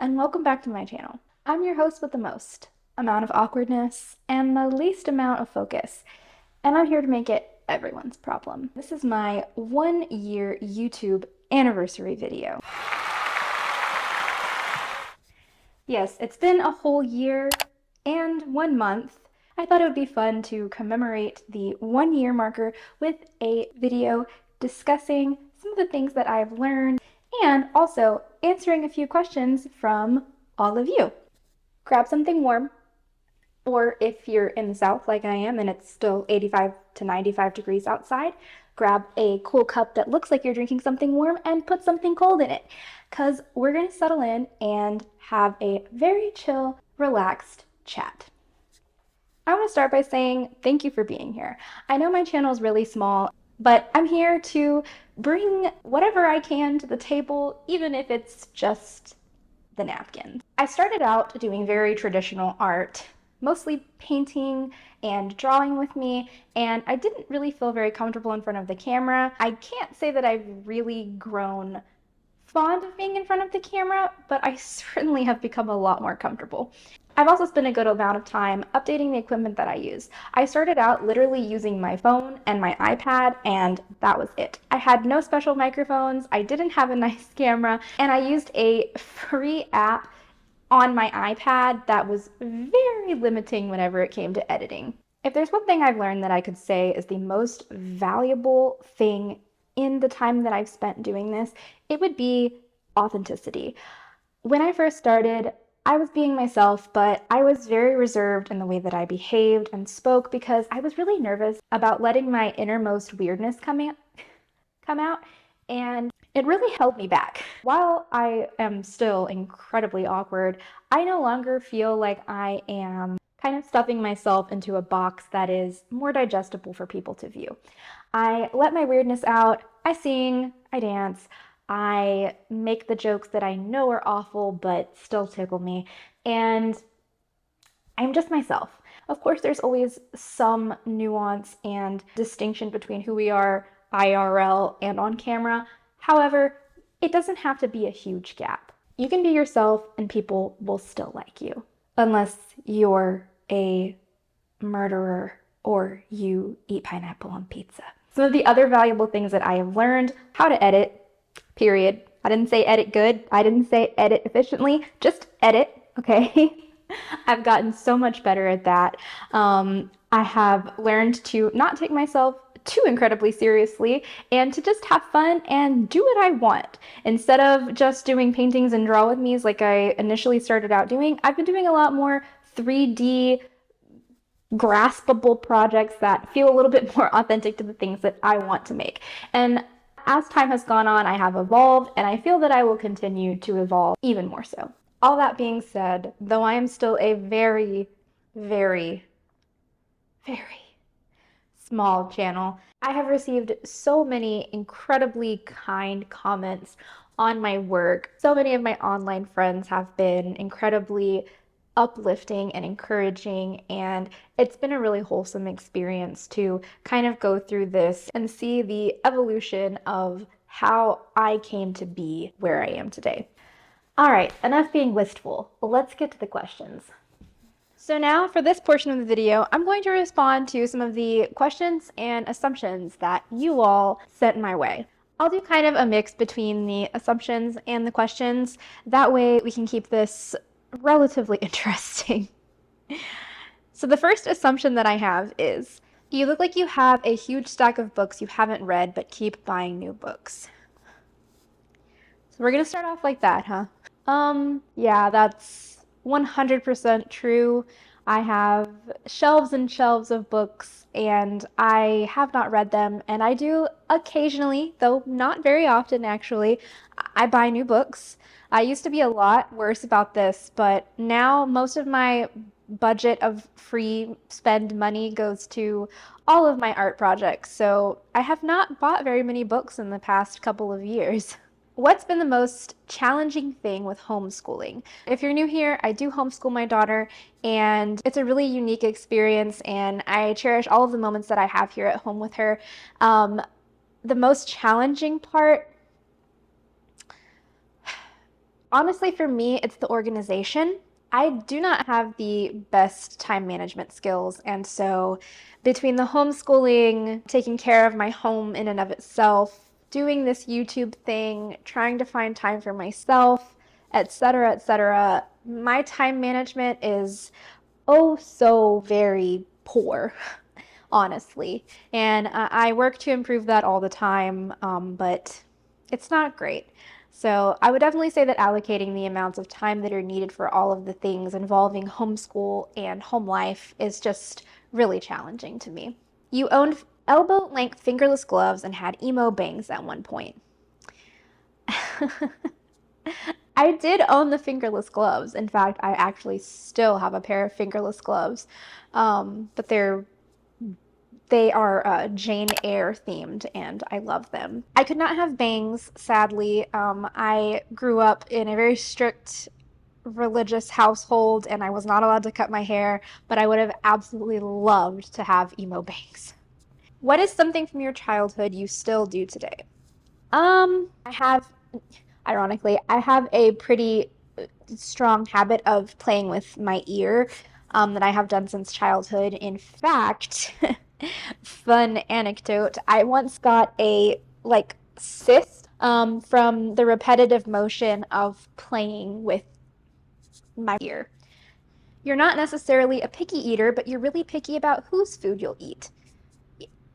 and welcome back to my channel. I'm your host with the most amount of awkwardness and the least amount of focus, and I'm here to make it everyone's problem. This is my 1-year YouTube anniversary video. Yes, it's been a whole year and 1 month. I thought it would be fun to commemorate the 1-year marker with a video discussing some of the things that I've learned and also answering a few questions from all of you. Grab something warm, or if you're in the South like I am and it's still 85 to 95 degrees outside, grab a cool cup that looks like you're drinking something warm and put something cold in it, because we're going to settle in and have a very chill, relaxed chat. I want to start by saying thank you for being here. I know my channel is really small, but I'm here to bring whatever I can to the table, even if it's just the napkins. I started out doing very traditional art, mostly painting and drawing with me, and I didn't really feel very comfortable in front of the camera. I can't say that I've really grown fond of being in front of the camera, but I certainly have become a lot more comfortable. I've also spent a good amount of time updating the equipment that I use. I started out literally using my phone and my iPad, and that was it. I had no special microphones, I didn't have a nice camera, and I used a free app on my iPad that was very limiting whenever it came to editing. If there's one thing I've learned that I could say is the most valuable thing in the time that I've spent doing this, it would be authenticity. When I first started, I was being myself, but I was very reserved in the way that I behaved and spoke because I was really nervous about letting my innermost weirdness come out, and it really held me back. While I am still incredibly awkward, I no longer feel like I am kind of stuffing myself into a box that is more digestible for people to view. I let my weirdness out, I sing, I dance, I make the jokes that I know are awful but still tickle me, and I'm just myself. Of course, there's always some nuance and distinction between who we are IRL and on camera. However, it doesn't have to be a huge gap. You can be yourself and people will still like you, unless you're a murderer or you eat pineapple on pizza. Some of the other valuable things that I have learned: how to edit, period. I didn't say edit good. I didn't say edit efficiently. Just edit, okay? I've gotten so much better at that. I have learned to not take myself too incredibly seriously and to just have fun and do what I want. Instead of just doing paintings and draw with me's like I initially started out doing, I've been doing a lot more 3D graspable projects that feel a little bit more authentic to the things that I want to make. And as time has gone on, I have evolved, and I feel that I will continue to evolve even more so. All that being said, though I am still a very, very, very small channel, I have received so many incredibly kind comments on my work. So many of my online friends have been incredibly uplifting and encouraging, and it's been a really wholesome experience to kind of go through this and see the evolution of how I came to be where I am today. All right, enough being wistful. Let's get to the questions. So now for this portion of the video, I'm going to respond to some of the questions and assumptions that you all sent my way. I'll do kind of a mix between the assumptions and the questions. That way we can keep this relatively interesting. So the first assumption that I have is, you look like you have a huge stack of books you haven't read but keep buying new books. So we're gonna start off like that, huh? Yeah, that's 100% true. I have shelves and shelves of books and I have not read them, and I do occasionally, though not very often actually, I buy new books. I used to be a lot worse about this, but now most of my budget of free spend money goes to all of my art projects, so I have not bought very many books in the past couple of years. What's been the most challenging thing with homeschooling? If you're new here, I do homeschool my daughter, and it's a really unique experience, and I cherish all of the moments that I have here at home with her. The most challenging part Honestly, for me, it's the organization. I do not have the best time management skills. And so, between the homeschooling, taking care of my home in and of itself, doing this YouTube thing, trying to find time for myself, etc., my time management is oh so very poor, honestly. And I work to improve that all the time, but it's not great. So I would definitely say that allocating the amounts of time that are needed for all of the things involving homeschool and home life is just really challenging to me. You owned elbow-length fingerless gloves and had emo bangs at one point. I did own the fingerless gloves. In fact, I actually still have a pair of fingerless gloves, but they are Jane Eyre themed, and I love them. I could not have bangs, sadly. I grew up in a very strict religious household, and I was not allowed to cut my hair, but I would have absolutely loved to have emo bangs. What is something from your childhood you still do today? I have, ironically, I have a pretty strong habit of playing with my ear that I have done since childhood. In fact, fun anecdote, I once got a like cyst from the repetitive motion of playing with my ear. You're not necessarily a picky eater, but you're really picky about whose food you'll eat.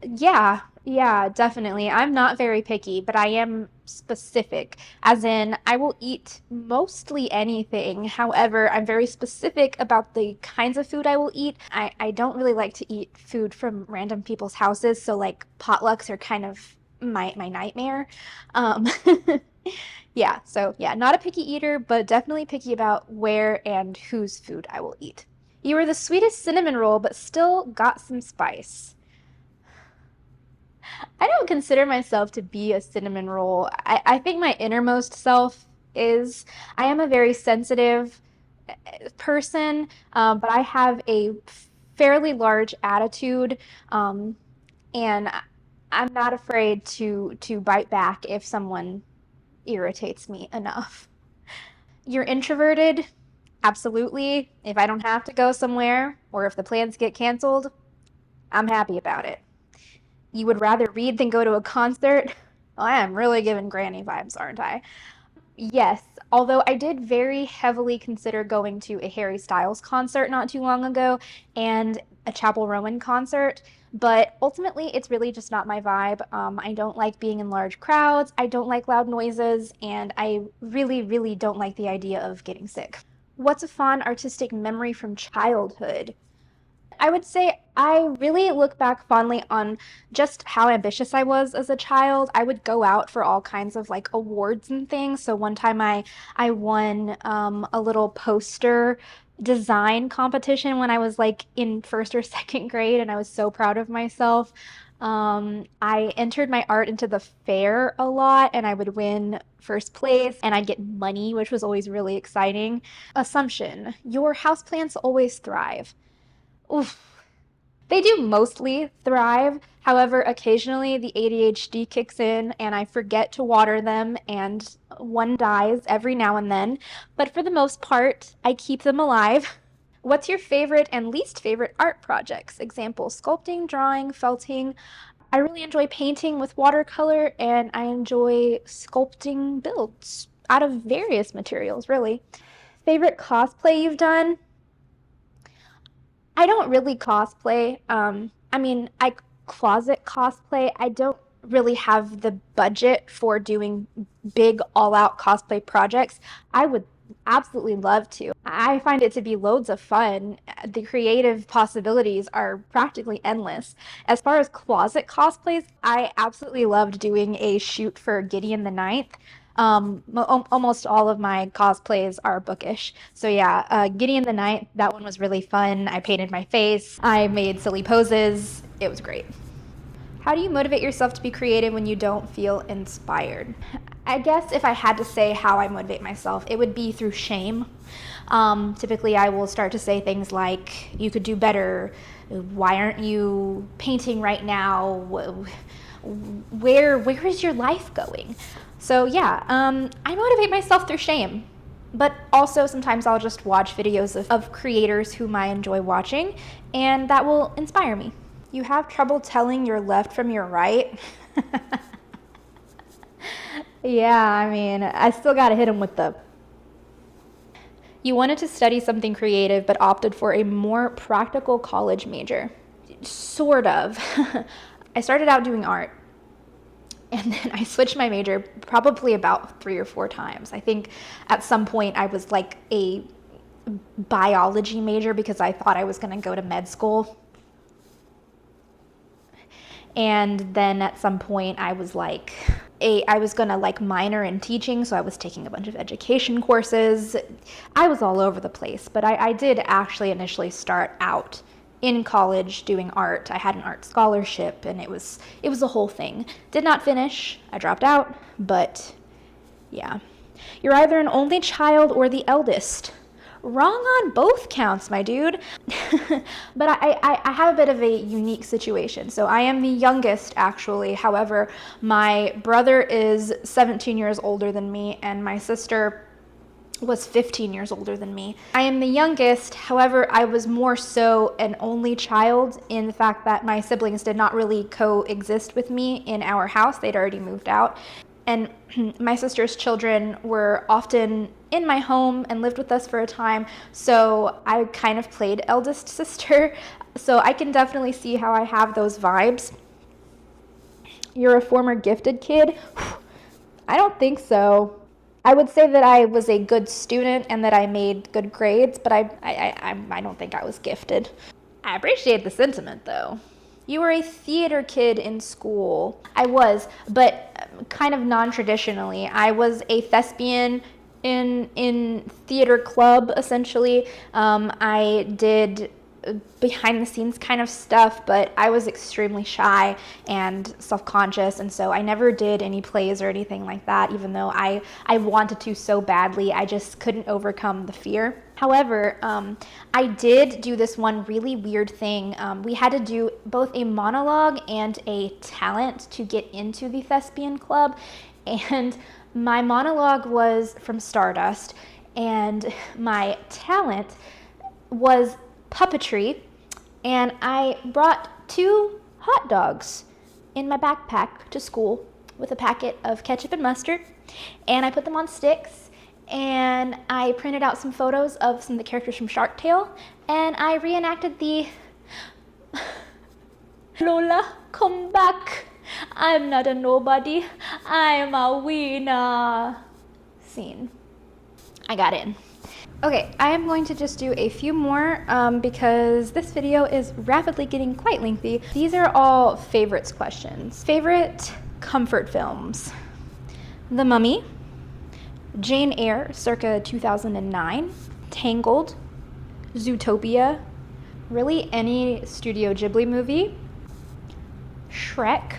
Yeah, yeah, definitely. I'm not very picky, but I am specific, as in I will eat mostly anything. However, I'm very specific about the kinds of food I will eat. I don't really like to eat food from random people's houses, so like potlucks are kind of my nightmare. Um, yeah, so yeah, not a picky eater, but definitely picky about where and whose food I will eat. You were the sweetest cinnamon roll, but still got some spice. I don't consider myself to be a cinnamon roll. I think my innermost self is. I am a very sensitive person, but I have a fairly large attitude, um, and I'm not afraid to bite back if someone irritates me enough. You're introverted? Absolutely. If I don't have to go somewhere, or if the plans get canceled, I'm happy about it. You would rather read than go to a concert? Well, I am really giving granny vibes, aren't I? Yes, although I did very heavily consider going to a Harry Styles concert not too long ago and a Chapel Rowan concert, but ultimately it's really just not my vibe. I don't like being in large crowds, I don't like loud noises, and I really, really don't like the idea of getting sick. What's a fond artistic memory from childhood? I would say I really look back fondly on just how ambitious I was as a child. I would go out for all kinds of like awards and things. So one time I won a little poster design competition when I was like in first or second grade, and I was so proud of myself. I entered my art into the fair a lot, and I would win first place, and I'd get money, which was always really exciting. Assumption: your houseplants always thrive. Oof. They do mostly thrive. However, occasionally the ADHD kicks in and I forget to water them and one dies every now and then. But for the most part, I keep them alive. What's your favorite and least favorite art projects? Example, sculpting, drawing, felting. I really enjoy painting with watercolor and I enjoy sculpting builds out of various materials, really. Favorite cosplay you've done? I don't really cosplay. I mean, I closet cosplay. I don't really have the budget for doing big all-out cosplay projects. I would absolutely love to. I find it to be loads of fun. The creative possibilities are practically endless. As far as closet cosplays, I absolutely loved doing a shoot for Gideon the Ninth. Almost all of my cosplays are bookish. So yeah, Gideon the Ninth, that one was really fun. I painted my face, I made silly poses. It was great. How do you motivate yourself to be creative when you don't feel inspired? I guess if I had to say how I motivate myself, it would be through shame. Typically, I will start to say things like, you could do better. Why aren't you painting right now? Where is your life going? So yeah, I motivate myself through shame. But also sometimes I'll just watch videos of creators whom I enjoy watching, and that will inspire me. You have trouble telling your left from your right? Yeah, I mean, I still gotta hit him with the... You wanted to study something creative but opted for a more practical college major. Sort of. I started out doing art, and then I switched my major probably about 3 or 4 times. I think at some point I was like a biology major because I thought I was going to go to med school. And then at some point I was like, I was gonna like minor in teaching, so I was taking a bunch of education courses. I was all over the place, but I did actually initially start out in college doing art. I had an art scholarship, and it was a whole thing. Did not finish. I dropped out, but yeah. You're either an only child or the eldest. Wrong on both counts, my dude. But I have a bit of a unique situation. So I am the youngest, actually. However, my brother is 17 years older than me, and my sister was 15 years older than me. I am the youngest. However, I was more so an only child in the fact that my siblings did not really coexist with me in our house. They'd already moved out. And my sister's children were often in my home and lived with us for a time, so I kind of played eldest sister. So I can definitely see how I have those vibes. You're a former gifted kid? I don't think so. I would say that I was a good student and that I made good grades, but I don't think I was gifted. I appreciate the sentiment, though. You were a theater kid in school. I was, but kind of non-traditionally. I was a thespian in theater club, essentially. I did behind the scenes kind of stuff, but I was extremely shy and self-conscious, and so I never did any plays or anything like that, even though I wanted to so badly. I just couldn't overcome the fear. However, I did do this one really weird thing. We had to do both a monologue and a talent to get into the thespian club, and my monologue was from Stardust, and my talent was puppetry, and I brought 2 hot dogs in my backpack to school with a packet of ketchup and mustard, and I put them on sticks, and I printed out some photos of some of the characters from Shark Tale, and I reenacted the Lola, come back, I'm not a nobody, I'm a winner scene. I got in. Okay, I am going to just do a few more because this video is rapidly getting quite lengthy. These are all favorites questions. Favorite comfort films? The Mummy, Jane Eyre circa 2009, Tangled, Zootopia, really any Studio Ghibli movie, Shrek.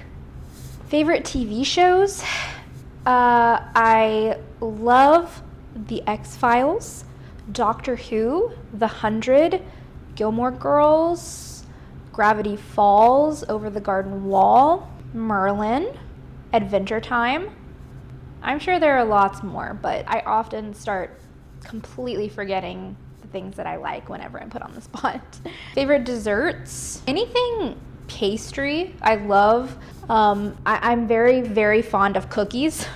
Favorite TV shows? I love The X-Files, Doctor Who, The 100, Gilmore Girls, Gravity Falls, Over the Garden Wall, Merlin, Adventure Time. I'm sure there are lots more, but I often start completely forgetting the things that I like whenever I'm put on the spot. Favorite desserts? Anything pastry, I love. I'm very, very fond of cookies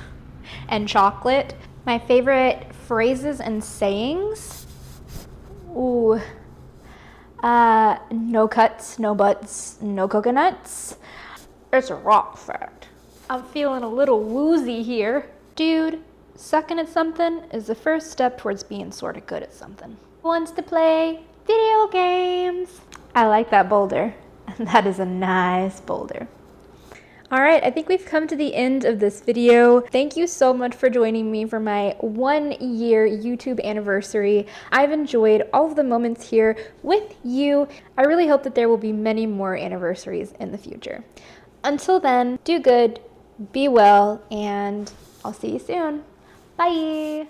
and chocolate. My favorite phrases and sayings? Ooh. No cuts, no butts, no coconuts. It's a rock fact. I'm feeling a little woozy here. Dude, sucking at something is the first step towards being sort of good at something. Wants to play video games. I like that boulder. That is a nice boulder. All right, I think we've come to the end of this video. Thank you so much for joining me for my 1-year YouTube anniversary. I've enjoyed all of the moments here with you. I really hope that there will be many more anniversaries in the future. Until then, do good, be well, and I'll see you soon. Bye.